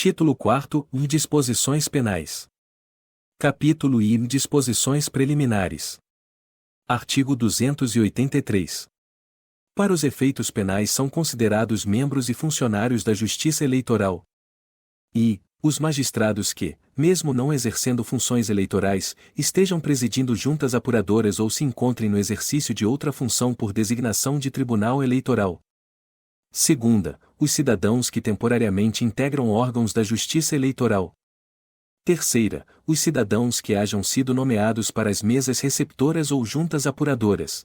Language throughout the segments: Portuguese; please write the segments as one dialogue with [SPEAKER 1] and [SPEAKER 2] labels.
[SPEAKER 1] Título 4 Disposições Penais. Capítulo I Disposições Preliminares. Artigo 283. Para os efeitos penais são considerados membros e funcionários da Justiça Eleitoral e os magistrados que, mesmo não exercendo funções eleitorais, estejam presidindo juntas apuradoras ou se encontrem no exercício de outra função por designação de tribunal eleitoral. Segunda, os cidadãos que temporariamente integram órgãos da Justiça Eleitoral. Terceira, os cidadãos que hajam sido nomeados para as mesas receptoras ou juntas apuradoras.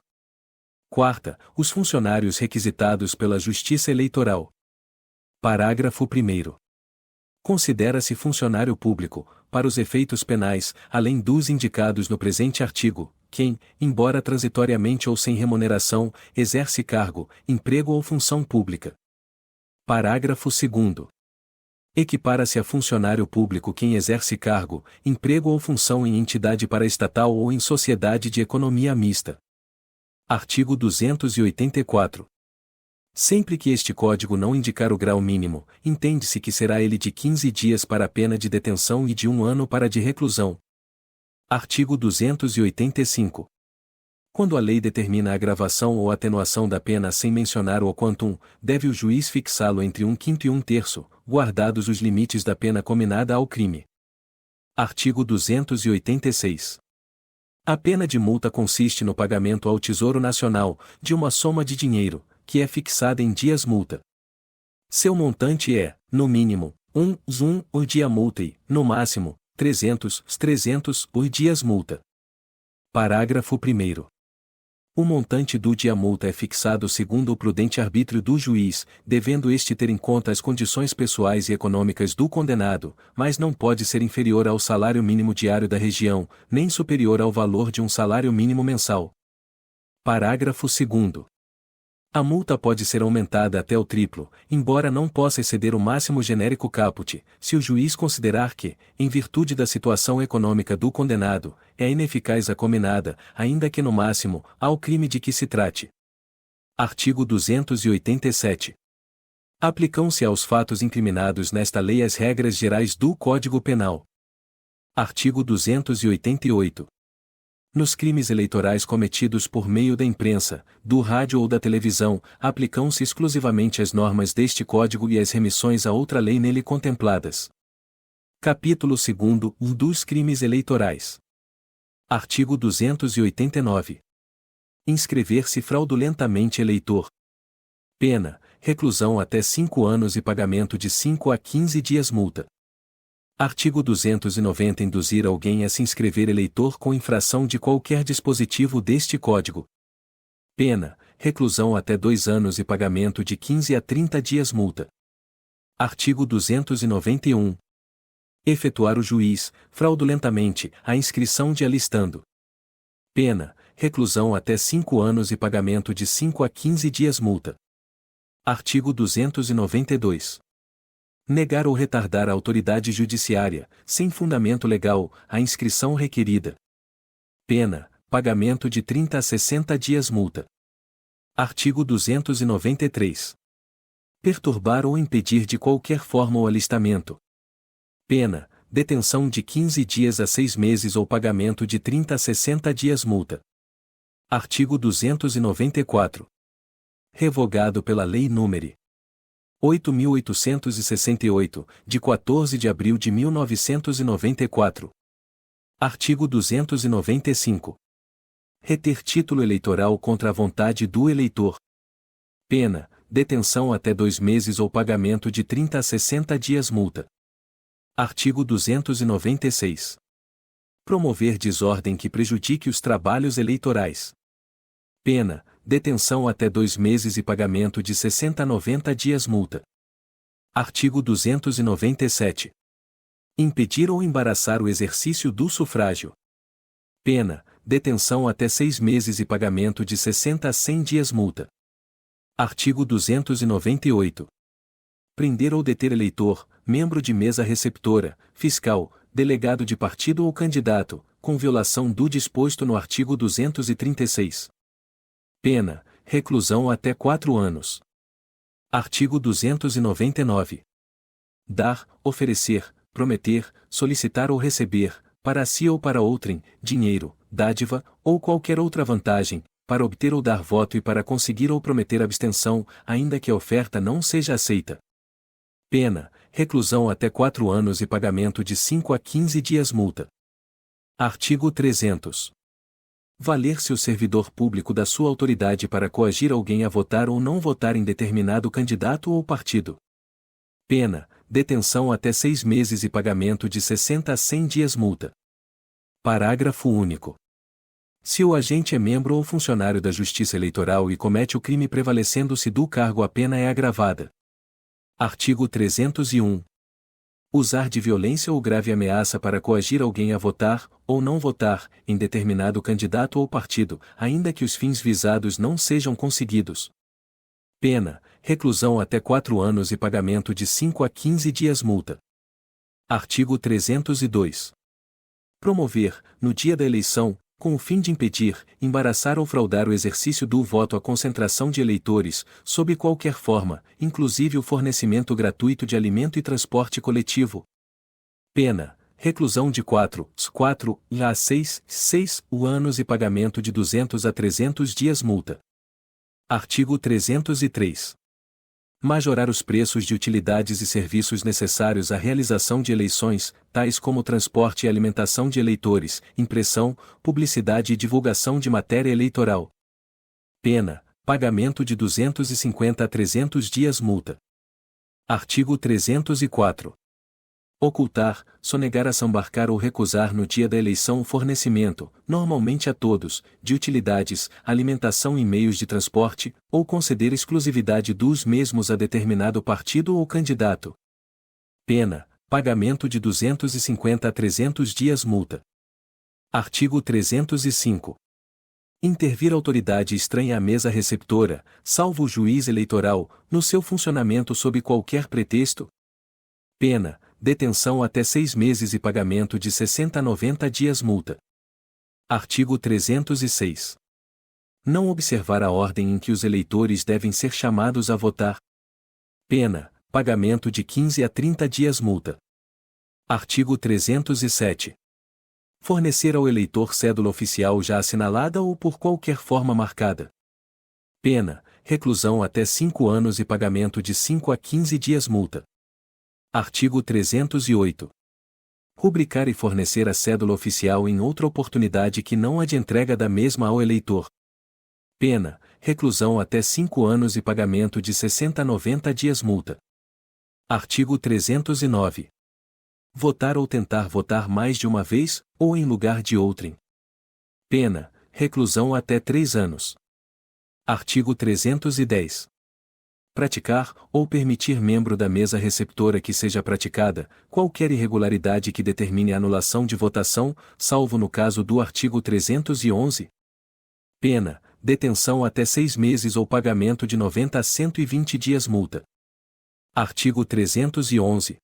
[SPEAKER 1] Quarta, os funcionários requisitados pela Justiça Eleitoral. Parágrafo 1º. Considera-se funcionário público, para os efeitos penais, além dos indicados no presente artigo, quem, embora transitoriamente ou sem remuneração, exerce cargo, emprego ou função pública. Parágrafo 2º. Equipara-se a funcionário público quem exerce cargo, emprego ou função em entidade paraestatal ou em sociedade de economia mista. Artigo 284. Sempre que este Código não indicar o grau mínimo, entende-se que será ele de 15 dias para a pena de detenção e de 1 ano para a de reclusão. Artigo 285. Quando a lei determina a agravação ou atenuação da pena sem mencionar o quantum, deve o juiz fixá-lo entre 1/5 e 1/3, guardados os limites da pena cominada ao crime. Artigo 286. A pena de multa consiste no pagamento ao Tesouro Nacional, de uma soma de dinheiro, que é fixada em dias multa. Seu montante é, no mínimo, 1 por dia multa e, no máximo, 300 por dias multa. Parágrafo 1º. O montante do dia multa é fixado segundo o prudente arbítrio do juiz, devendo este ter em conta as condições pessoais e econômicas do condenado, mas não pode ser inferior ao salário mínimo diário da região, nem superior ao valor de um salário mínimo mensal. Parágrafo 2º. A multa pode ser aumentada até o triplo, embora não possa exceder o máximo genérico caput, se o juiz considerar que, em virtude da situação econômica do condenado, é ineficaz a cominada, ainda que no máximo, ao crime de que se trate. Artigo 287. Aplicam-se aos fatos incriminados nesta lei as regras gerais do Código Penal. Artigo 288. Nos crimes eleitorais cometidos por meio da imprensa, do rádio ou da televisão, aplicam-se exclusivamente as normas deste Código e as remissões a outra lei nele contempladas. Capítulo 2 dos crimes eleitorais. Artigo 289. Inscrever-se fraudulentamente eleitor. Pena: reclusão até 5 anos e pagamento de 5 a 15 dias multa. Artigo 290. Induzir alguém a se inscrever eleitor com infração de qualquer dispositivo deste Código. Pena: reclusão até 2 anos e pagamento de 15 a 30 dias multa. Artigo 291. Efetuar o juiz, fraudulentamente, a inscrição de alistando. Pena: reclusão até 5 anos e pagamento de 5 a 15 dias multa. Artigo 292. Negar ou retardar à autoridade judiciária, sem fundamento legal, a inscrição requerida. Pena: pagamento de 30 a 60 dias multa. Artigo 293. Perturbar ou impedir de qualquer forma o alistamento. Pena: detenção de 15 dias a 6 meses ou pagamento de 30 a 60 dias multa. Artigo 294. Revogado pela Lei nº 8.868, de 14 de abril de 1994. Artigo 295. Reter título eleitoral contra a vontade do eleitor. Pena: detenção até 2 meses ou pagamento de 30 a 60 dias multa. Artigo 296. Promover desordem que prejudique os trabalhos eleitorais. Pena: detenção até 2 meses e pagamento de 60 a 90 dias multa. Artigo 297. Impedir ou embaraçar o exercício do sufrágio. Pena: detenção até 6 meses e pagamento de 60 a 100 dias multa. Artigo 298. Prender ou deter eleitor, membro de mesa receptora, fiscal, delegado de partido ou candidato, com violação do disposto no artigo 236. Pena: reclusão até 4 anos. Artigo 299. dar, oferecer, prometer, solicitar ou receber, para si ou para outrem, dinheiro, dádiva, ou qualquer outra vantagem, para obter ou dar voto e para conseguir ou prometer abstenção, ainda que a oferta não seja aceita. Pena: reclusão até 4 anos e pagamento de 5 a 15 dias multa. Artigo 300. Valer-se o servidor público da sua autoridade para coagir alguém a votar ou não votar em determinado candidato ou partido. Pena: detenção até 6 meses e pagamento de 60 a 100 dias multa. Parágrafo único. Se o agente é membro ou funcionário da Justiça Eleitoral e comete o crime prevalecendo-se do cargo, a pena é agravada. Artigo 301. Usar de violência ou grave ameaça para coagir alguém a votar, ou não votar, em determinado candidato ou partido, ainda que os fins visados não sejam conseguidos. Pena: reclusão até 4 anos e pagamento de 5 a 15 dias multa. Artigo 302. Promover, no dia da eleição, com o fim de impedir, embaraçar ou fraudar o exercício do voto a concentração de eleitores, sob qualquer forma, inclusive o fornecimento gratuito de alimento e transporte coletivo. Pena: reclusão de 4 a 6 anos e pagamento de 200 a 300 dias multa. Artigo 303. Majorar os preços de utilidades e serviços necessários à realização de eleições, tais como transporte e alimentação de eleitores, impressão, publicidade e divulgação de matéria eleitoral. Pena: pagamento de 250 a 300 dias multa. Artigo 304. Ocultar, sonegar, assambarcar ou recusar no dia da eleição o fornecimento, normalmente a todos, de utilidades, alimentação e meios de transporte, ou conceder exclusividade dos mesmos a determinado partido ou candidato. Pena: pagamento de 250 a 300 dias multa. Artigo 305. Intervir autoridade estranha à mesa receptora, salvo o juiz eleitoral, no seu funcionamento sob qualquer pretexto. Pena: detenção até 6 meses e pagamento de 60 a 90 dias multa. Artigo 306. Não observar a ordem em que os eleitores devem ser chamados a votar. Pena: pagamento de 15 a 30 dias multa. Artigo 307. Fornecer ao eleitor cédula oficial já assinalada ou por qualquer forma marcada. Pena: reclusão até 5 anos e pagamento de 5 a 15 dias multa. Artigo 308. Rubricar e fornecer a cédula oficial em outra oportunidade que não a de entrega da mesma ao eleitor. Pena: reclusão até 5 anos e pagamento de 60 a 90 dias multa. Artigo 309. Votar ou tentar votar mais de uma vez, ou em lugar de outrem. Pena: reclusão até 3 anos. Artigo 310. Praticar, ou permitir membro da mesa receptora que seja praticada, qualquer irregularidade que determine a anulação de votação, salvo no caso do artigo 311. Pena: detenção até 6 meses ou pagamento de 90 a 120 dias multa. Artigo 311.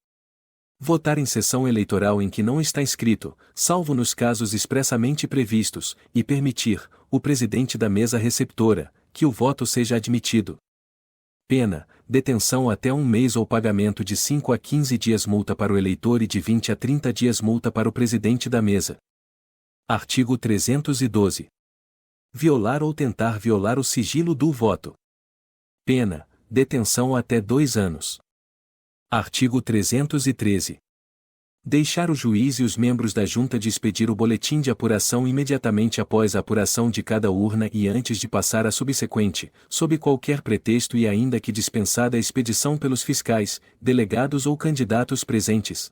[SPEAKER 1] Votar em sessão eleitoral em que não está inscrito, salvo nos casos expressamente previstos, e permitir, o presidente da mesa receptora, que o voto seja admitido. Pena: detenção até 1 mês ou pagamento de 5 a 15 dias multa para o eleitor e de 20 a 30 dias multa para o presidente da mesa. Artigo 312. Violar ou tentar violar o sigilo do voto. Pena: detenção até 2 anos. Artigo 313. Deixar o juiz e os membros da junta de expedir o boletim de apuração imediatamente após a apuração de cada urna e antes de passar à subsequente, sob qualquer pretexto e ainda que dispensada a expedição pelos fiscais, delegados ou candidatos presentes.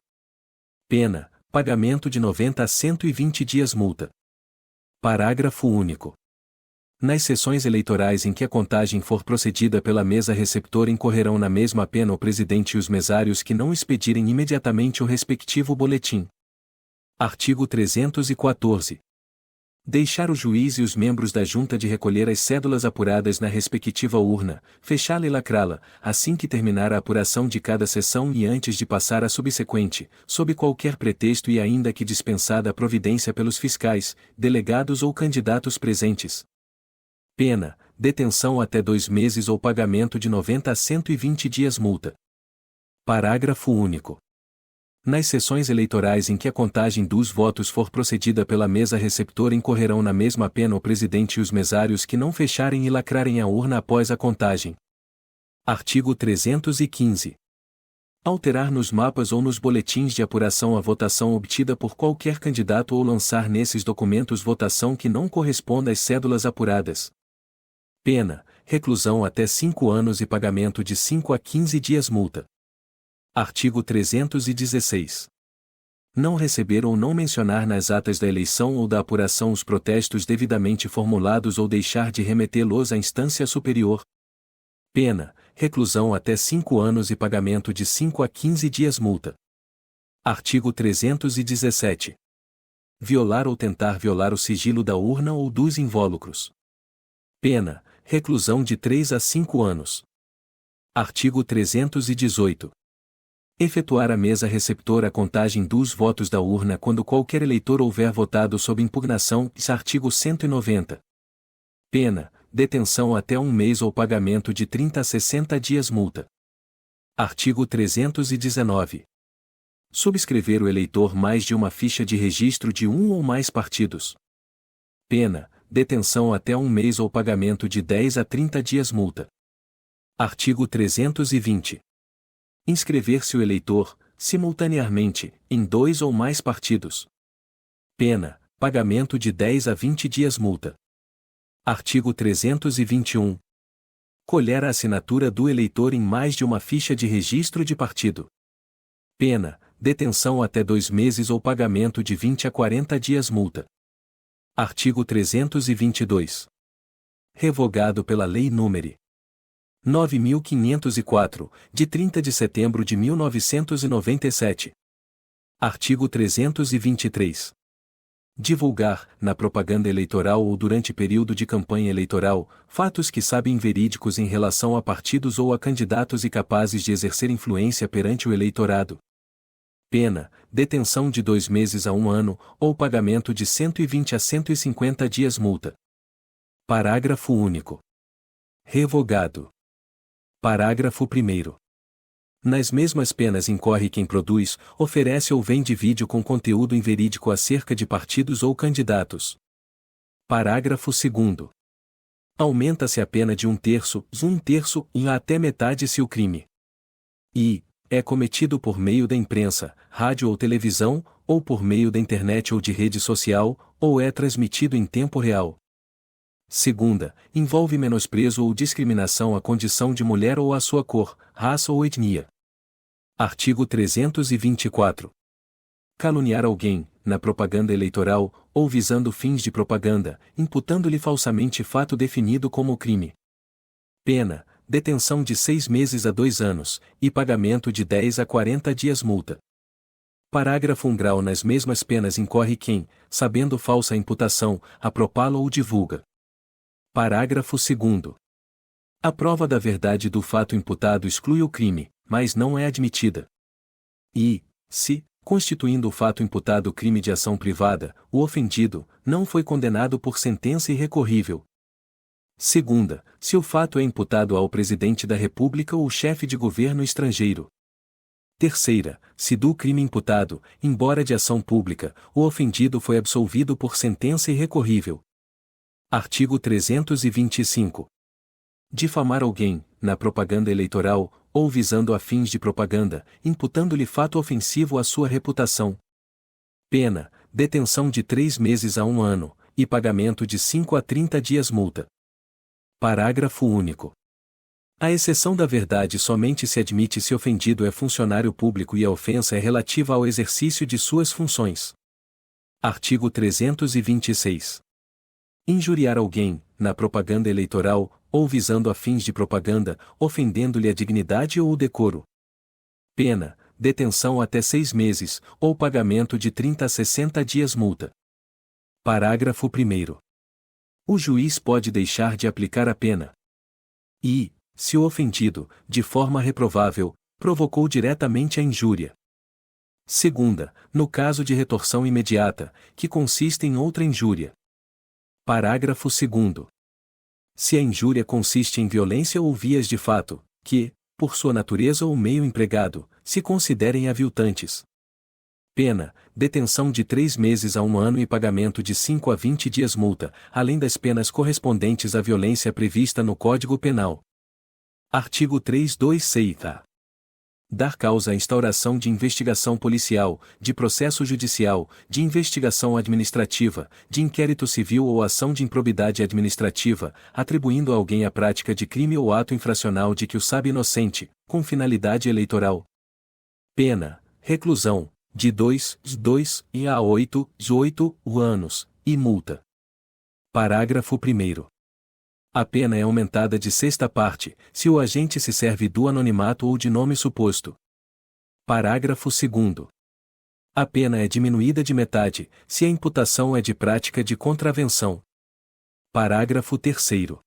[SPEAKER 1] Pena: pagamento de 90 a 120 dias multa. Parágrafo único. Nas sessões eleitorais em que a contagem for procedida pela mesa receptora incorrerão na mesma pena o presidente e os mesários que não expedirem imediatamente o respectivo boletim. Artigo 314. Deixar o juiz e os membros da junta de recolher as cédulas apuradas na respectiva urna, fechá-la e lacrá-la, assim que terminar a apuração de cada sessão e antes de passar à subsequente, sob qualquer pretexto e ainda que dispensada a providência pelos fiscais, delegados ou candidatos presentes. Pena: detenção até 2 meses ou pagamento de 90 a 120 dias multa. Parágrafo único. Nas sessões eleitorais em que a contagem dos votos for procedida pela mesa receptora incorrerão na mesma pena o presidente e os mesários que não fecharem e lacrarem a urna após a contagem. Artigo 315. Alterar nos mapas ou nos boletins de apuração a votação obtida por qualquer candidato ou lançar nesses documentos votação que não corresponda às cédulas apuradas. Pena: reclusão até 5 anos e pagamento de 5 a 15 dias multa. Artigo 316. Não receber ou não mencionar nas atas da eleição ou da apuração os protestos devidamente formulados ou deixar de remetê-los à instância superior. Pena: reclusão até 5 anos e pagamento de 5 a 15 dias multa. Artigo 317. Violar ou tentar violar o sigilo da urna ou dos invólucros. Pena: reclusão de 3 a 5 anos. Artigo 318. Efetuar a mesa receptora a contagem dos votos da urna quando qualquer eleitor houver votado sob impugnação. Artigo 190. Pena: detenção até 1 mês ou pagamento de 30 a 60 dias multa. Artigo 319. Subscrever o eleitor mais de uma ficha de registro de um ou mais partidos. Pena: detenção até 1 mês ou pagamento de 10 a 30 dias multa. Artigo 320. Inscrever-se o eleitor, simultaneamente, em 2 ou mais partidos. Pena: pagamento de 10 a 20 dias multa. Artigo 321. Colher a assinatura do eleitor em mais de uma ficha de registro de partido. Pena: detenção até 2 meses ou pagamento de 20 a 40 dias multa. Artigo 322. Revogado pela Lei nº 9.504, de 30 de setembro de 1997. Artigo 323. Divulgar, na propaganda eleitoral ou durante período de campanha eleitoral, fatos que sabem verídicos em relação a partidos ou a candidatos e capazes de exercer influência perante o eleitorado. Pena: detenção de 2 meses a 1 ano, ou pagamento de 120 a 150 dias multa. Parágrafo único. Revogado. Parágrafo 1º. Nas mesmas penas incorre quem produz, oferece ou vende vídeo com conteúdo inverídico acerca de partidos ou candidatos. Parágrafo 2º. Aumenta-se a pena de 1/3 e até metade se o crime é cometido por meio da imprensa, rádio ou televisão, ou por meio da internet ou de rede social, ou é transmitido em tempo real. Segunda, envolve menosprezo ou discriminação à condição de mulher ou à sua cor, raça ou etnia. Artigo 324. Caluniar alguém, na propaganda eleitoral, ou visando fins de propaganda, imputando-lhe falsamente fato definido como crime. Pena: detenção de 6 meses a 2 anos, e pagamento de 10 a 40 dias multa. Parágrafo 1. Grau nas mesmas penas incorre quem, sabendo falsa imputação, apropala ou divulga. Parágrafo 2º. A prova da verdade do fato imputado exclui o crime, mas não é admitida. Se, constituindo o fato imputado crime de ação privada, o ofendido não foi condenado por sentença irrecorrível. Segunda, se o fato é imputado ao presidente da República ou chefe de governo estrangeiro. Terceira, se do crime imputado, embora de ação pública, o ofendido foi absolvido por sentença irrecorrível. Artigo 325. Difamar alguém, na propaganda eleitoral, ou visando a fins de propaganda, imputando-lhe fato ofensivo à sua reputação. Pena: detenção de 3 meses a 1 ano, e pagamento de 5 a 30 dias multa. Parágrafo único. A exceção da verdade somente se admite se ofendido é funcionário público e a ofensa é relativa ao exercício de suas funções. Artigo 326. Injuriar alguém, na propaganda eleitoral, ou visando a fins de propaganda, ofendendo-lhe a dignidade ou o decoro. Pena: detenção até 6 meses, ou pagamento de 30 a 60 dias multa. Parágrafo 1º. O juiz pode deixar de aplicar a pena. Se o ofendido, de forma reprovável, provocou diretamente a injúria. Segunda, no caso de retorção imediata, que consiste em outra injúria. Parágrafo 2º. Se a injúria consiste em violência ou vias de fato, que, por sua natureza ou meio empregado, se considerem aviltantes. Pena: detenção de 3 meses a 1 ano e pagamento de 5 a 20 dias multa, além das penas correspondentes à violência prevista no Código Penal. Artigo 326-A. Dar causa à instauração de investigação policial, de processo judicial, de investigação administrativa, de inquérito civil ou ação de improbidade administrativa, atribuindo a alguém a prática de crime ou ato infracional de que o sabe inocente, com finalidade eleitoral. Pena: reclusão, de 2 a 8 anos, e multa. Parágrafo 1º. A pena é aumentada de sexta parte, se o agente se serve do anonimato ou de nome suposto. Parágrafo 2º. A pena é diminuída de metade, se a imputação é de prática de contravenção. Parágrafo 3º.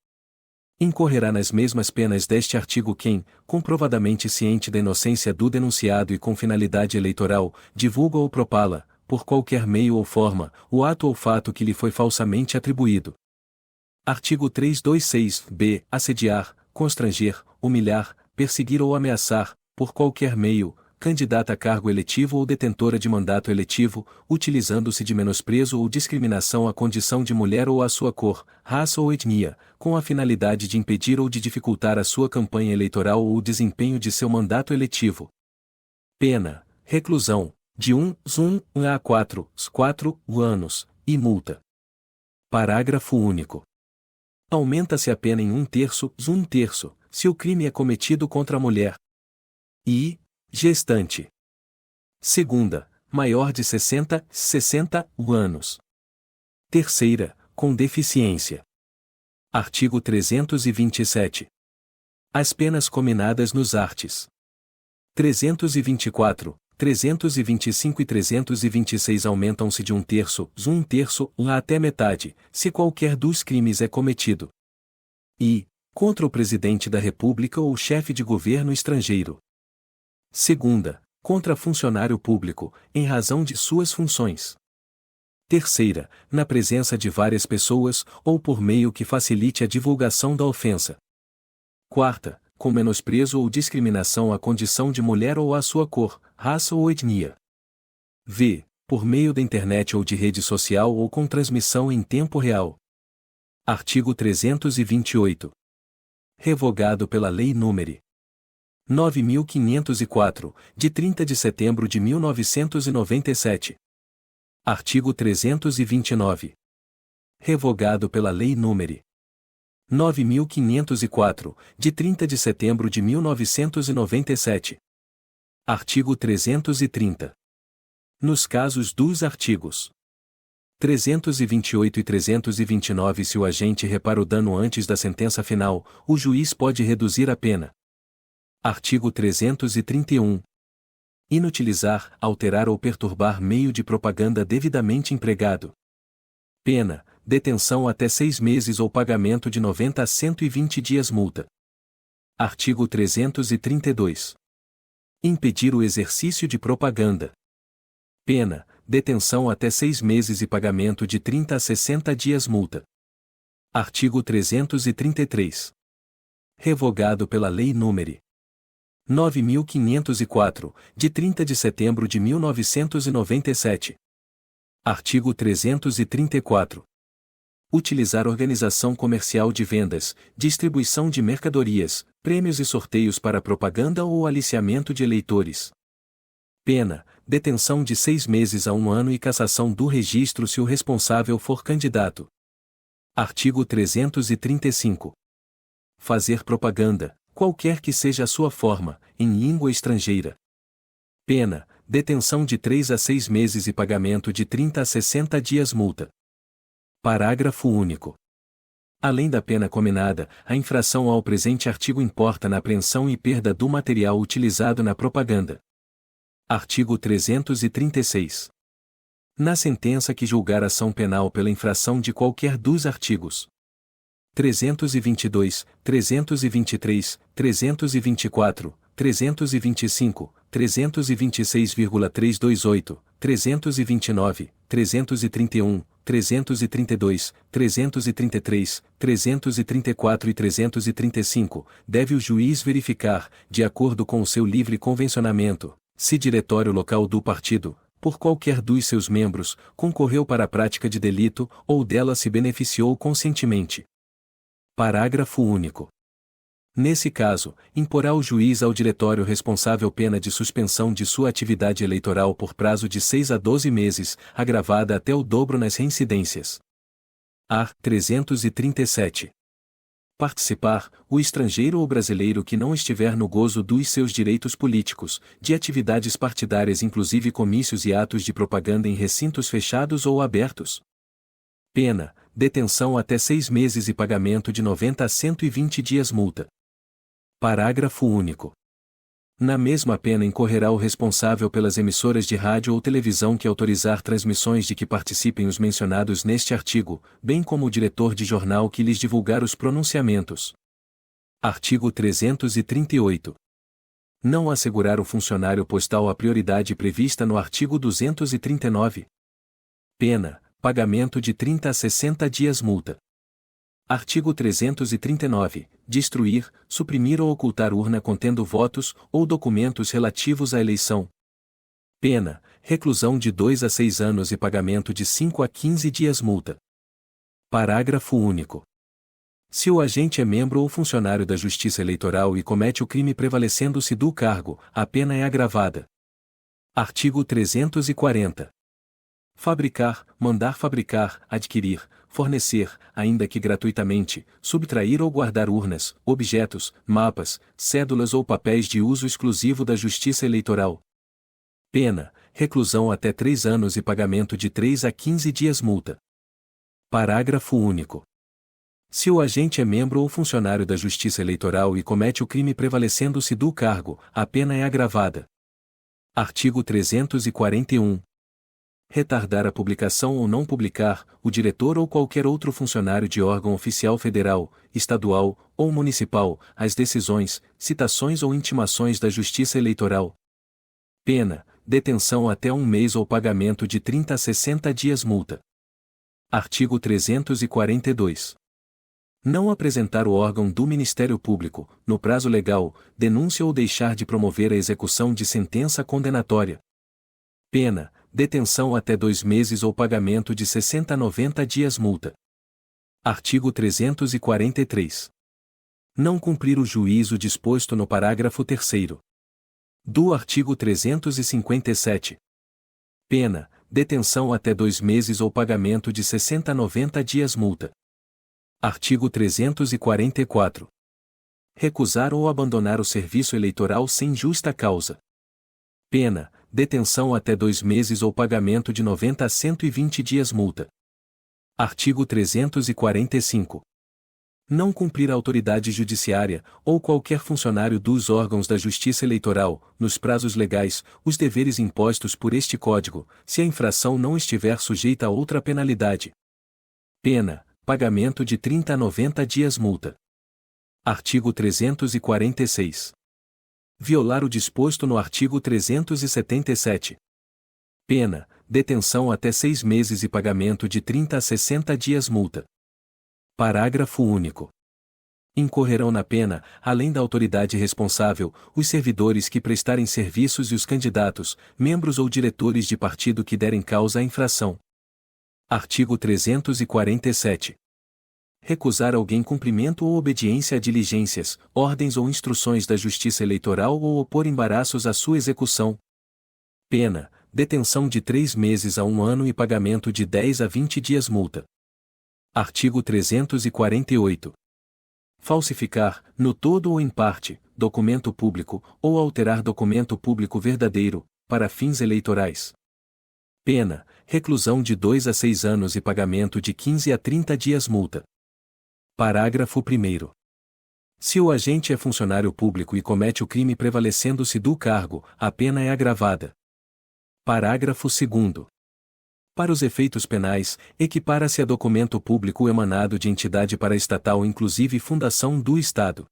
[SPEAKER 1] Incorrerá nas mesmas penas deste artigo quem, comprovadamente ciente da inocência do denunciado e com finalidade eleitoral, divulga ou propala, por qualquer meio ou forma, o ato ou fato que lhe foi falsamente atribuído. Artigo 326-B. Assediar, constranger, humilhar, perseguir ou ameaçar, por qualquer meio, candidata a cargo eletivo ou detentora de mandato eletivo, utilizando-se de menosprezo ou discriminação à condição de mulher ou à sua cor, raça ou etnia, com a finalidade de impedir ou de dificultar a sua campanha eleitoral ou o desempenho de seu mandato eletivo. Pena: reclusão, de 1 a 4 anos, e multa. Parágrafo único. Aumenta-se a pena em 1/3, se o crime é cometido contra a mulher e gestante. Segunda, maior de 60 anos. Terceira, com deficiência. Artigo 327. As penas cominadas nos arts. 324, 325 e 326 aumentam-se de 1/3 a até metade, se qualquer dos crimes é cometido. E, contra o Presidente da República ou chefe de governo estrangeiro. Segunda, contra funcionário público, em razão de suas funções. Terceira, na presença de várias pessoas, ou por meio que facilite a divulgação da ofensa. Quarta, com menosprezo ou discriminação à condição de mulher ou à sua cor, raça ou etnia. V. Por meio da internet ou de rede social ou com transmissão em tempo real. Artigo 328. Revogado pela Lei nº 9.504, de 30 de setembro de 1997. Artigo 329. Revogado pela Lei nº 9.504, de 30 de setembro de 1997. Artigo 330. Nos casos dos artigos 328 e 329, se o agente repara o dano antes da sentença final, o juiz pode reduzir a pena. Artigo 331. Inutilizar, alterar ou perturbar meio de propaganda devidamente empregado. Pena: detenção até 6 meses ou pagamento de 90 a 120 dias multa. Artigo 332. Impedir o exercício de propaganda. Pena: detenção até 6 meses e pagamento de 30 a 60 dias multa. Artigo 333. Revogado pela Lei nº 9.504, de 30 de setembro de 1997. Artigo 334. Utilizar organização comercial de vendas, distribuição de mercadorias, prêmios e sorteios para propaganda ou aliciamento de eleitores. Pena: detenção de 6 meses a 1 ano e cassação do registro se o responsável for candidato. Artigo 335. Fazer propaganda, qualquer que seja a sua forma, em língua estrangeira. Pena: detenção de 3 a 6 meses e pagamento de 30 a 60 dias multa. Parágrafo único. Além da pena cominada, a infração ao presente artigo importa na apreensão e perda do material utilizado na propaganda. Artigo 336. Na sentença que julgar ação penal pela infração de qualquer dos artigos 322, 323, 324, 325, 326,328, 329, 331, 332, 333, 334 e 335, deve o juiz verificar, de acordo com o seu livre convencionamento, se diretório local do partido, por qualquer dos seus membros, concorreu para a prática de delito ou dela se beneficiou conscientemente. Parágrafo único. Nesse caso, imporá o juiz ao diretório responsável pena de suspensão de sua atividade eleitoral por prazo de 6 a 12 meses, agravada até o dobro nas reincidências. Art. 337. Participar, o estrangeiro ou brasileiro que não estiver no gozo dos seus direitos políticos, de atividades partidárias inclusive comícios e atos de propaganda em recintos fechados ou abertos. Pena, detenção até 6 meses e pagamento de 90 a 120 dias multa. Parágrafo único. Na mesma pena incorrerá o responsável pelas emissoras de rádio ou televisão que autorizar transmissões de que participem os mencionados neste artigo, bem como o diretor de jornal que lhes divulgar os pronunciamentos. Artigo 338. Não assegurar o funcionário postal a prioridade prevista no artigo 239. Pena, pagamento de 30 a 60 dias multa. Artigo 339. Destruir, suprimir ou ocultar urna contendo votos ou documentos relativos à eleição. Pena, reclusão de 2 a 6 anos e pagamento de 5 a 15 dias multa. Parágrafo único. Se o agente é membro ou funcionário da Justiça Eleitoral e comete o crime prevalecendo-se do cargo, a pena é agravada. Artigo 340. Fabricar, mandar fabricar, adquirir, fornecer, ainda que gratuitamente, subtrair ou guardar urnas, objetos, mapas, cédulas ou papéis de uso exclusivo da Justiça Eleitoral. Pena, reclusão até 3 anos e pagamento de 3 a 15 dias multa. Parágrafo único. Se o agente é membro ou funcionário da Justiça Eleitoral e comete o crime prevalecendo-se do cargo, a pena é agravada. Artigo 341. Retardar a publicação ou não publicar, o diretor ou qualquer outro funcionário de órgão oficial federal, estadual ou municipal, as decisões, citações ou intimações da Justiça Eleitoral. Pena, detenção até 1 mês ou pagamento de 30 a 60 dias multa. Artigo 342. Não apresentar o órgão do Ministério Público, no prazo legal, denúncia ou deixar de promover a execução de sentença condenatória. Pena, detenção até 2 meses ou pagamento de 60 a 90 dias multa. Artigo 343. Não cumprir o juízo disposto no parágrafo 3º do artigo 357. Pena, detenção até 2 meses ou pagamento de 60 a 90 dias multa. Artigo 344. Recusar ou abandonar o serviço eleitoral sem justa causa. Pena, detenção até 2 meses ou pagamento de 90 a 120 dias multa. Artigo 345. Não cumprir a autoridade judiciária, ou qualquer funcionário dos órgãos da Justiça Eleitoral, nos prazos legais, os deveres impostos por este Código, se a infração não estiver sujeita a outra penalidade. Pena, pagamento de 30 a 90 dias multa. Artigo 346. Violar o disposto no artigo 377. Pena, detenção até 6 meses e pagamento de 30 a 60 dias multa. Parágrafo único. Incorrerão na pena, além da autoridade responsável, os servidores que prestarem serviços e os candidatos, membros ou diretores de partido que derem causa à infração. Artigo 347. Recusar alguém cumprimento ou obediência a diligências, ordens ou instruções da Justiça Eleitoral ou opor embaraços à sua execução. Pena, detenção de 3 meses a 1 ano e pagamento de 10 a 20 dias multa. Artigo 348. Falsificar, no todo ou em parte, documento público, ou alterar documento público verdadeiro, para fins eleitorais. Pena, reclusão de 2 a 6 anos e pagamento de 15 a 30 dias multa. Parágrafo 1º. Se o agente é funcionário público e comete o crime prevalecendo-se do cargo, a pena é agravada. Parágrafo 2º. Para os efeitos penais, equipara-se a documento público emanado de entidade paraestatal inclusive fundação do Estado.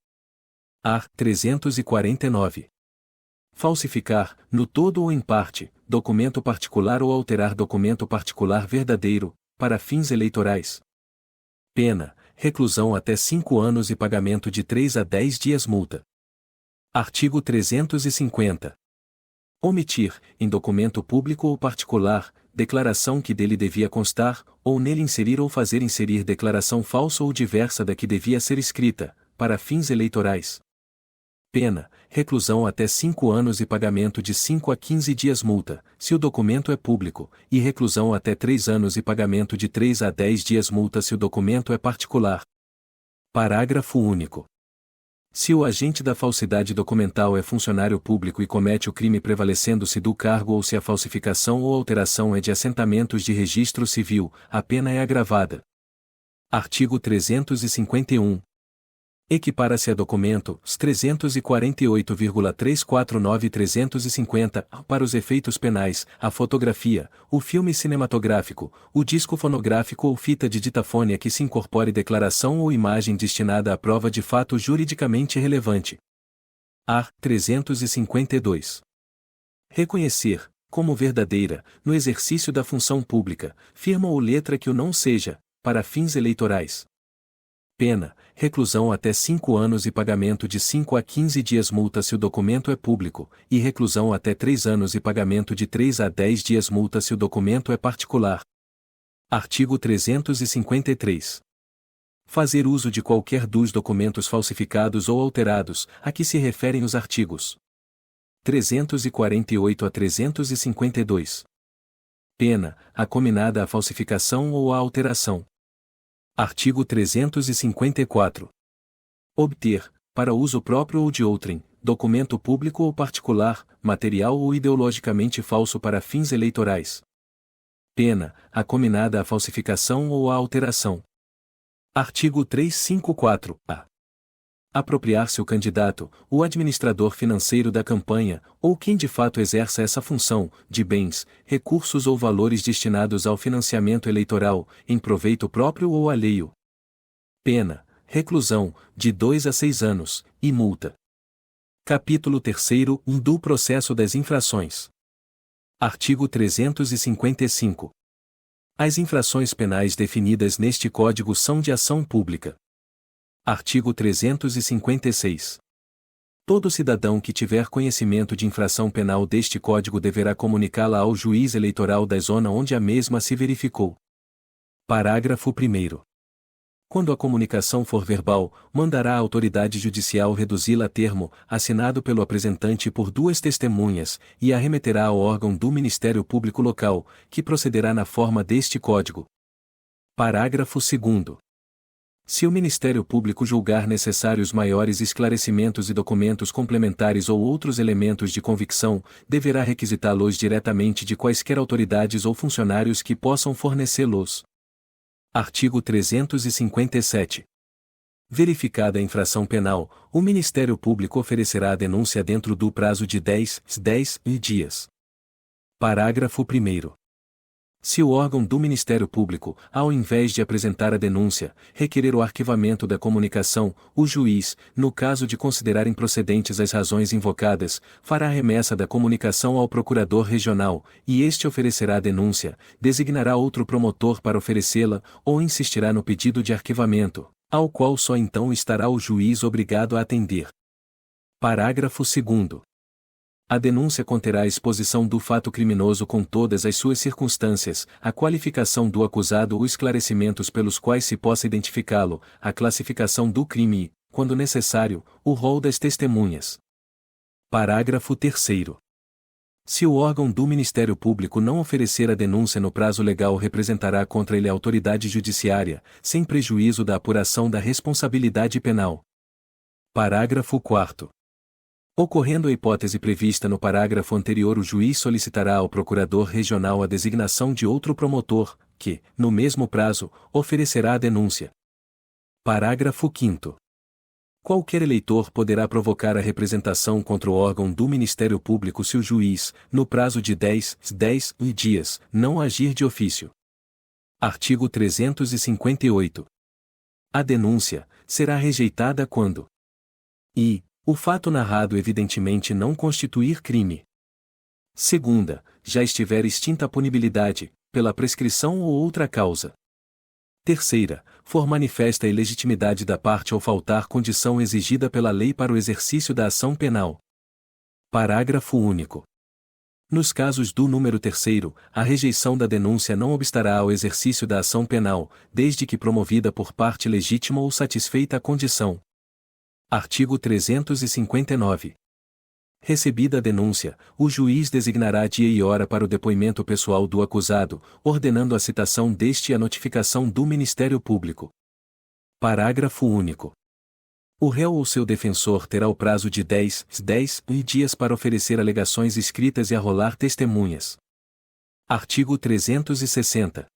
[SPEAKER 1] Art. 349. Falsificar, no todo ou em parte, documento particular ou alterar documento particular verdadeiro, para fins eleitorais. Pena: reclusão até 5 anos e pagamento de 3 a 10 dias multa. Artigo 350. Omitir, em documento público ou particular, declaração que dele devia constar, ou nele inserir ou fazer inserir declaração falsa ou diversa da que devia ser escrita, para fins eleitorais. Pena: reclusão até 5 anos e pagamento de 5 a 15 dias multa, se o documento é público, e reclusão até 3 anos e pagamento de 3 a 10 dias multa se o documento é particular. Parágrafo único. Se o agente da falsidade documental é funcionário público e comete o crime prevalecendo-se do cargo ou se a falsificação ou alteração é de assentamentos de registro civil, a pena é agravada. Artigo 351. Equipara-se a documento 348,349-350 para os efeitos penais, a fotografia, o filme cinematográfico, o disco fonográfico ou fita de ditafone a que se incorpore declaração ou imagem destinada à prova de fato juridicamente relevante. A. 352. Reconhecer, como verdadeira, no exercício da função pública, firma ou letra que o não seja, para fins eleitorais. Pena: reclusão até 5 anos e pagamento de 5 a 15 dias multa se o documento é público, e reclusão até 3 anos e pagamento de 3 a 10 dias multa se o documento é particular. Artigo 353. Fazer uso de qualquer dos documentos falsificados ou alterados, a que se referem os artigos 348 a 352. Pena: acominada a falsificação ou a alteração. Artigo 354. Obter, para uso próprio ou de outrem, documento público ou particular, material ou ideologicamente falso para fins eleitorais. Pena: acominada a falsificação ou a alteração. Artigo 354-A. Apropriar-se o candidato, o administrador financeiro da campanha, ou quem de fato exerça essa função, de bens, recursos ou valores destinados ao financiamento eleitoral, em proveito próprio ou alheio. Pena: reclusão, de 2 a 6 anos, e multa. Capítulo 3º do Processo das Infrações. Artigo 355. As infrações penais definidas neste Código são de ação pública. Artigo 356. Todo cidadão que tiver conhecimento de infração penal deste Código deverá comunicá-la ao juiz eleitoral da zona onde a mesma se verificou. Parágrafo 1º. Quando a comunicação for verbal, mandará a autoridade judicial reduzi-la a termo, assinado pelo apresentante por 2 testemunhas, e a remeterá ao órgão do Ministério Público local, que procederá na forma deste Código. Parágrafo 2º. Se o Ministério Público julgar necessários maiores esclarecimentos e documentos complementares ou outros elementos de convicção, deverá requisitá-los diretamente de quaisquer autoridades ou funcionários que possam fornecê-los. Artigo 357. Verificada a infração penal, o Ministério Público oferecerá a denúncia dentro do prazo de 10 dias. Parágrafo 1º. Se o órgão do Ministério Público, ao invés de apresentar a denúncia, requerer o arquivamento da comunicação, o juiz, no caso de considerar improcedentes as razões invocadas, fará remessa da comunicação ao procurador regional, e este oferecerá a denúncia, designará outro promotor para oferecê-la, ou insistirá no pedido de arquivamento, ao qual só então estará o juiz obrigado a atender. Parágrafo 2º. A denúncia conterá a exposição do fato criminoso com todas as suas circunstâncias, a qualificação do acusado ou esclarecimentos pelos quais se possa identificá-lo, a classificação do crime e, quando necessário, o rol das testemunhas. Parágrafo 3º. Se o órgão do Ministério Público não oferecer a denúncia no prazo legal, representará contra ele a autoridade judiciária, sem prejuízo da apuração da responsabilidade penal. Parágrafo 4º. Ocorrendo a hipótese prevista no parágrafo anterior, o juiz solicitará ao procurador regional a designação de outro promotor, que, no mesmo prazo, oferecerá a denúncia. Parágrafo 5º. Qualquer eleitor poderá provocar a representação contra o órgão do Ministério Público se o juiz, no prazo de 10 dias, não agir de ofício. Artigo 358. A denúncia será rejeitada quando o fato narrado evidentemente não constituir crime. Segunda, já estiver extinta a punibilidade, pela prescrição ou outra causa. Terceira, for manifesta a ilegitimidade da parte ou faltar condição exigida pela lei para o exercício da ação penal. Parágrafo único. Nos casos do número terceiro, a rejeição da denúncia não obstará ao exercício da ação penal, desde que promovida por parte legítima ou satisfeita a condição. Artigo 359. Recebida a denúncia, o juiz designará dia e hora para o depoimento pessoal do acusado, ordenando a citação deste e a notificação do Ministério Público. Parágrafo único. O réu ou seu defensor terá o prazo de 10 dias para oferecer alegações escritas e arrolar testemunhas. Artigo 360.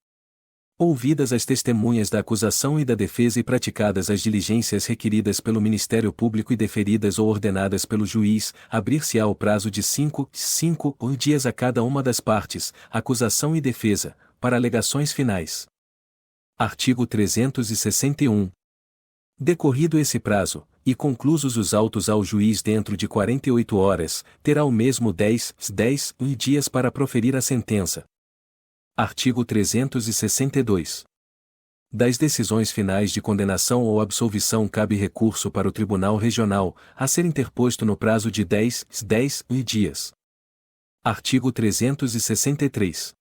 [SPEAKER 1] Ouvidas as testemunhas da acusação e da defesa e praticadas as diligências requeridas pelo Ministério Público e deferidas ou ordenadas pelo juiz, abrir-se-á o prazo de 5 dias a cada uma das partes, acusação e defesa, para alegações finais. Artigo 361. Decorrido esse prazo, e conclusos os autos ao juiz dentro de 48 horas, terá o mesmo 10 dias para proferir a sentença. Artigo 362. Das decisões finais de condenação ou absolvição cabe recurso para o Tribunal Regional, a ser interposto no prazo de 10 dias. Artigo 363.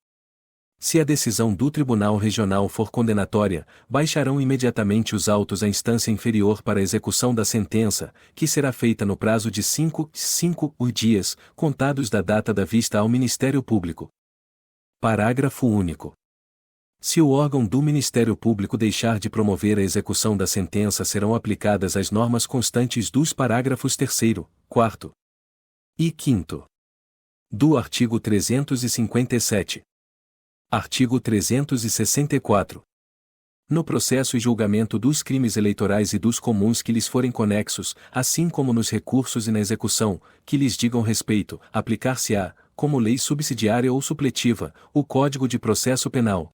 [SPEAKER 1] Se a decisão do Tribunal Regional for condenatória, baixarão imediatamente os autos à instância inferior para a execução da sentença, que será feita no prazo de 5 dias, contados da data da vista ao Ministério Público. Parágrafo único. Se o órgão do Ministério Público deixar de promover a execução da sentença, serão aplicadas as normas constantes dos parágrafos 3º, 4º e 5º do artigo 357. Artigo 364. No processo e julgamento dos crimes eleitorais e dos comuns que lhes forem conexos, assim como nos recursos e na execução, que lhes digam respeito, aplicar-se-á, como lei subsidiária ou supletiva, o Código de Processo Penal.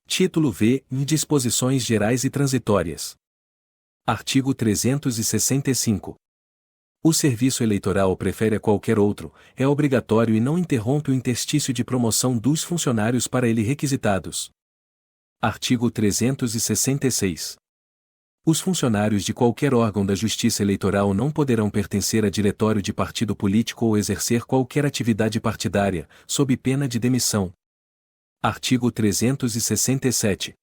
[SPEAKER 1] Título V. Disposições Gerais e Transitórias. Artigo 365. O serviço eleitoral prefere a qualquer outro, é obrigatório e não interrompe o interstício de promoção dos funcionários para ele requisitados. Artigo 366. Os funcionários de qualquer órgão da Justiça Eleitoral não poderão pertencer a diretório de partido político ou exercer qualquer atividade partidária, sob pena de demissão. Artigo 367.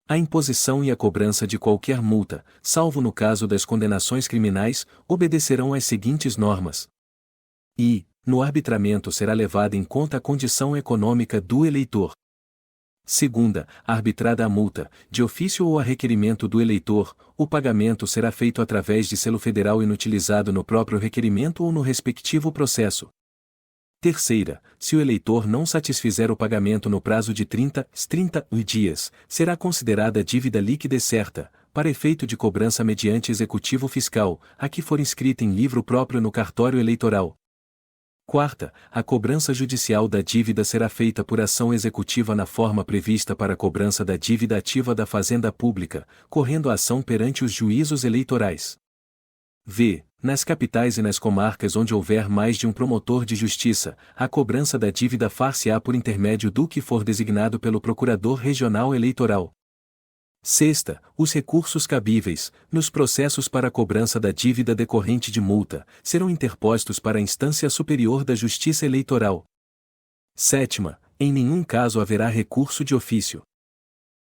[SPEAKER 1] A imposição e a cobrança de qualquer multa, salvo no caso das condenações criminais, obedecerão às seguintes normas. E, no arbitramento será levada em conta a condição econômica do eleitor. Segunda, arbitrada a multa, de ofício ou a requerimento do eleitor, o pagamento será feito através de selo federal inutilizado no próprio requerimento ou no respectivo processo. Terceira, se o eleitor não satisfizer o pagamento no prazo de 30 dias, será considerada dívida líquida e certa, para efeito de cobrança mediante executivo fiscal, a que for inscrita em livro próprio no cartório eleitoral. Quarta, a cobrança judicial da dívida será feita por ação executiva na forma prevista para a cobrança da dívida ativa da Fazenda Pública, correndo a ação perante os juízos eleitorais. V. Nas capitais e nas comarcas onde houver mais de um promotor de justiça, a cobrança da dívida far-se-á por intermédio do que for designado pelo Procurador Regional Eleitoral. Sexta, os recursos cabíveis, nos processos para a cobrança da dívida decorrente de multa, serão interpostos para a instância superior da Justiça Eleitoral. Sétima, em nenhum caso haverá recurso de ofício.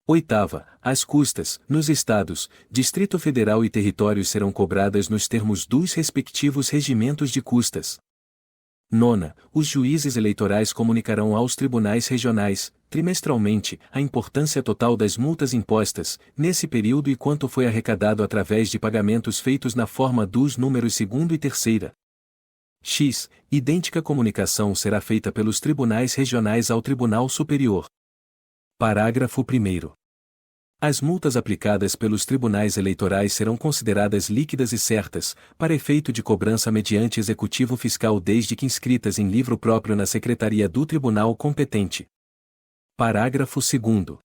[SPEAKER 1] Oitava, as custas, nos estados, Distrito Federal e territórios serão cobradas nos termos dos respectivos regimentos de custas. Nona, os juízes eleitorais comunicarão aos tribunais regionais, trimestralmente, a importância total das multas impostas, nesse período e quanto foi arrecadado através de pagamentos feitos na forma dos números 2º e 3º. X. Idêntica comunicação será feita pelos tribunais regionais ao Tribunal Superior. Parágrafo 1º. As multas aplicadas pelos tribunais eleitorais serão consideradas líquidas e certas, para efeito de cobrança mediante executivo fiscal desde que inscritas em livro próprio na Secretaria do Tribunal competente. Parágrafo 2º.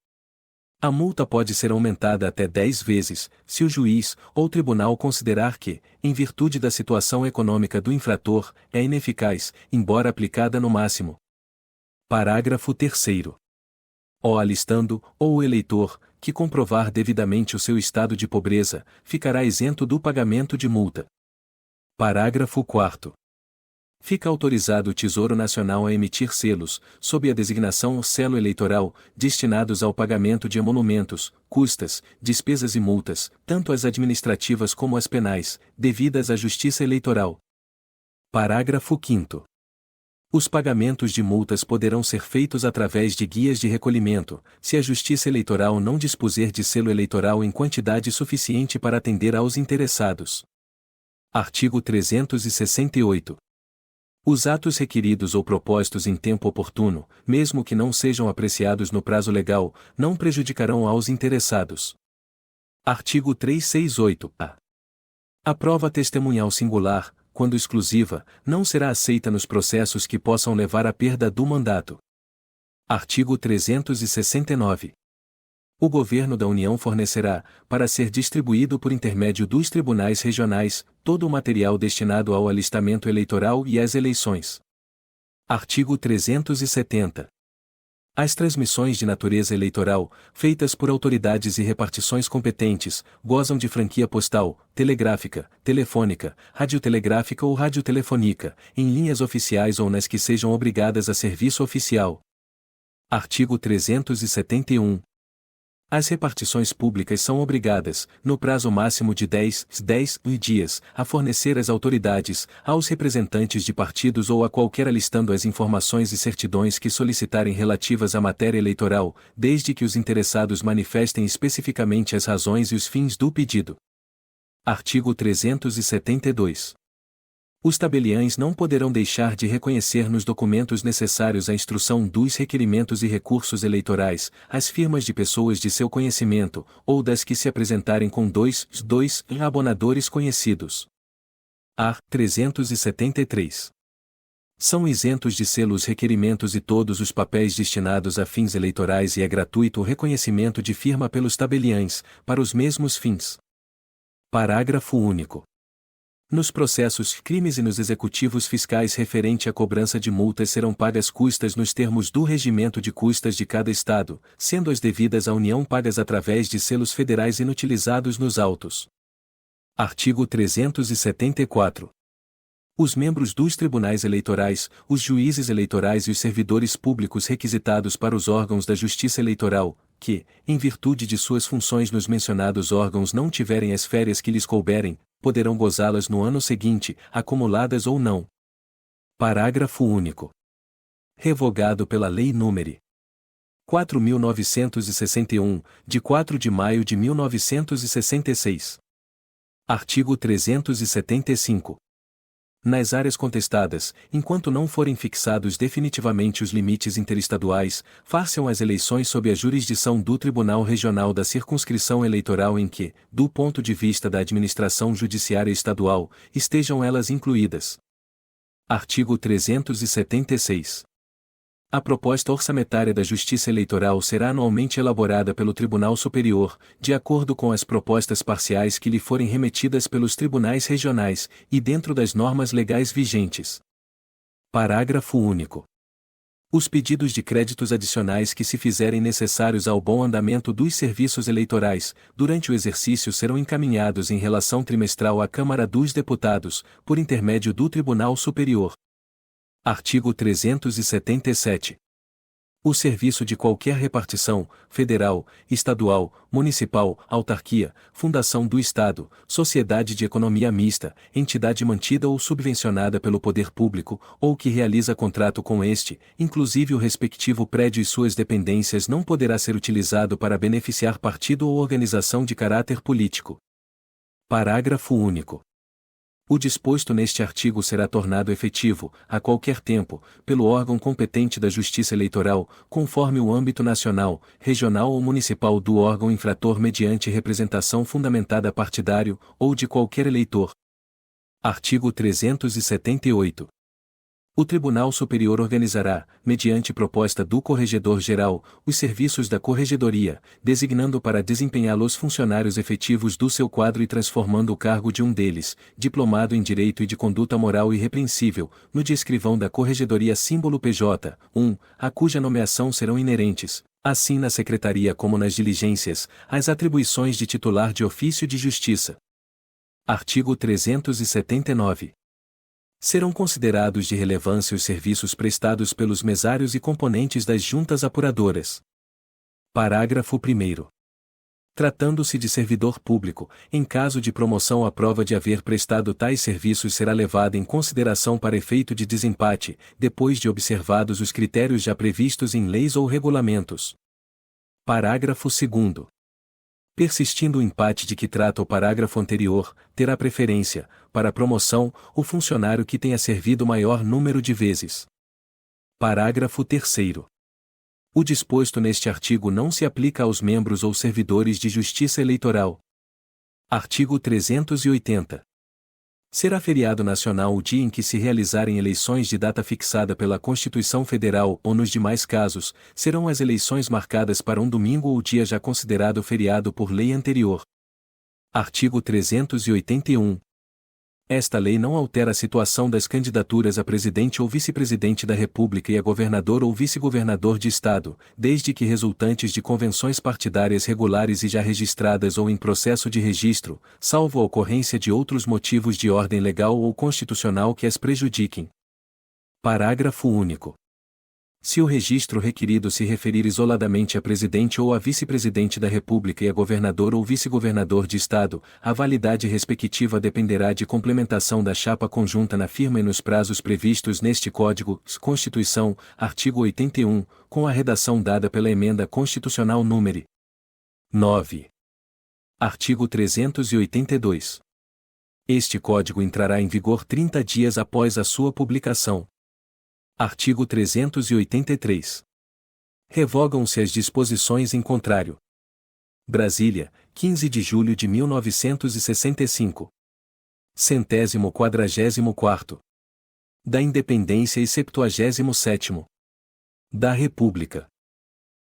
[SPEAKER 1] A multa pode ser aumentada até 10 vezes, se o juiz ou tribunal considerar que, em virtude da situação econômica do infrator, é ineficaz, embora aplicada no máximo. Parágrafo 3º. o alistando, ou o eleitor, que comprovar devidamente o seu estado de pobreza, ficará isento do pagamento de multa. Parágrafo 4º. Fica autorizado o Tesouro Nacional a emitir selos, sob a designação selo eleitoral, destinados ao pagamento de emolumentos, custas, despesas e multas, tanto as administrativas como as penais, devidas à Justiça Eleitoral. Parágrafo 5º. Os pagamentos de multas poderão ser feitos através de guias de recolhimento, se a Justiça Eleitoral não dispuser de selo eleitoral em quantidade suficiente para atender aos interessados. Artigo 368. Os atos requeridos ou propostos em tempo oportuno, mesmo que não sejam apreciados no prazo legal, não prejudicarão aos interessados. Artigo 368-A. A prova testemunhal singular, quando exclusiva, não será aceita nos processos que possam levar à perda do mandato. Artigo 369. O Governo da União fornecerá, para ser distribuído por intermédio dos tribunais regionais, todo o material destinado ao alistamento eleitoral e às eleições. Artigo 370. As transmissões de natureza eleitoral, feitas por autoridades e repartições competentes, gozam de franquia postal, telegráfica, telefônica, radiotelegráfica ou radiotelefônica, em linhas oficiais ou nas que sejam obrigadas a serviço oficial. Artigo 371. As repartições públicas são obrigadas, no prazo máximo de 10 dias, a fornecer às autoridades, aos representantes de partidos ou a qualquer alistando as informações e certidões que solicitarem relativas à matéria eleitoral, desde que os interessados manifestem especificamente as razões e os fins do pedido. Artigo 372. Os tabeliães não poderão deixar de reconhecer nos documentos necessários à instrução dos requerimentos e recursos eleitorais, as firmas de pessoas de seu conhecimento, ou das que se apresentarem com dois abonadores conhecidos. Art. 373. São isentos de selo os requerimentos e todos os papéis destinados a fins eleitorais e é gratuito o reconhecimento de firma pelos tabeliães, para os mesmos fins. Parágrafo único. Nos processos crimes e nos executivos fiscais referente à cobrança de multas serão pagas custas nos termos do regimento de custas de cada Estado, sendo as devidas à União pagas através de selos federais inutilizados nos autos. Artigo 374. Os membros dos tribunais eleitorais, os juízes eleitorais e os servidores públicos requisitados para os órgãos da Justiça Eleitoral, que, em virtude de suas funções nos mencionados órgãos não tiverem as férias que lhes couberem, poderão gozá-las no ano seguinte, acumuladas ou não. Parágrafo único. Revogado pela Lei nº 4.961, de 4 de maio de 1966. Artigo 375. Nas áreas contestadas, enquanto não forem fixados definitivamente os limites interestaduais, far-se-ão as eleições sob a jurisdição do Tribunal Regional da Circunscrição Eleitoral em que, do ponto de vista da administração judiciária estadual, estejam elas incluídas. Artigo 376. A proposta orçamentária da Justiça Eleitoral será anualmente elaborada pelo Tribunal Superior, de acordo com as propostas parciais que lhe forem remetidas pelos tribunais regionais, e dentro das normas legais vigentes. Parágrafo único. Os pedidos de créditos adicionais que se fizerem necessários ao bom andamento dos serviços eleitorais, durante o exercício serão encaminhados em relação trimestral à Câmara dos Deputados, por intermédio do Tribunal Superior. Artigo 377. O serviço de qualquer repartição, federal, estadual, municipal, autarquia, fundação do Estado, sociedade de economia mista, entidade mantida ou subvencionada pelo poder público, ou que realiza contrato com este, inclusive o respectivo prédio e suas dependências não poderá ser utilizado para beneficiar partido ou organização de caráter político. Parágrafo único. O disposto neste artigo será tornado efetivo, a qualquer tempo, pelo órgão competente da Justiça Eleitoral, conforme o âmbito nacional, regional ou municipal do órgão infrator mediante representação fundamentada partidário, ou de qualquer eleitor. Artigo 378. O Tribunal Superior organizará, mediante proposta do Corregedor-Geral, os serviços da Corregedoria, designando para desempenhá-los funcionários efetivos do seu quadro e transformando o cargo de um deles, diplomado em Direito e de Conduta Moral Irrepreensível, no de escrivão da Corregedoria símbolo PJ, a cuja nomeação serão inerentes, assim na secretaria como nas diligências, as atribuições de titular de ofício de justiça. Artigo 379. Serão considerados de relevância os serviços prestados pelos mesários e componentes das juntas apuradoras. Parágrafo 1º. Tratando-se de servidor público, em caso de promoção a prova de haver prestado tais serviços será levada em consideração para efeito de desempate, depois de observados os critérios já previstos em leis ou regulamentos. Parágrafo 2º. Persistindo o empate de que trata o parágrafo anterior, terá preferência, para promoção, o funcionário que tenha servido maior número de vezes. Parágrafo 3º. O disposto neste artigo não se aplica aos membros ou servidores de justiça eleitoral. Artigo 380. Será feriado nacional o dia em que se realizarem eleições de data fixada pela Constituição Federal ou, nos demais casos, serão as eleições marcadas para um domingo ou dia já considerado feriado por lei anterior. Artigo 381. Esta lei não altera a situação das candidaturas a presidente ou vice-presidente da República e a governador ou vice-governador de Estado, desde que resultantes de convenções partidárias regulares e já registradas ou em processo de registro, salvo a ocorrência de outros motivos de ordem legal ou constitucional que as prejudiquem. Parágrafo único. Se o registro requerido se referir isoladamente a presidente ou a vice-presidente da República e a governador ou vice-governador de Estado, a validade respectiva dependerá de complementação da chapa conjunta na firma e nos prazos previstos neste Código, Constituição, artigo 81, com a redação dada pela Emenda Constitucional nº 9. Artigo 382. Este Código entrará em vigor 30 dias após a sua publicação. Artigo 383. Revogam-se as disposições em contrário. Brasília, 15 de julho de 1965. 144º. Da Independência e 77º. Da República.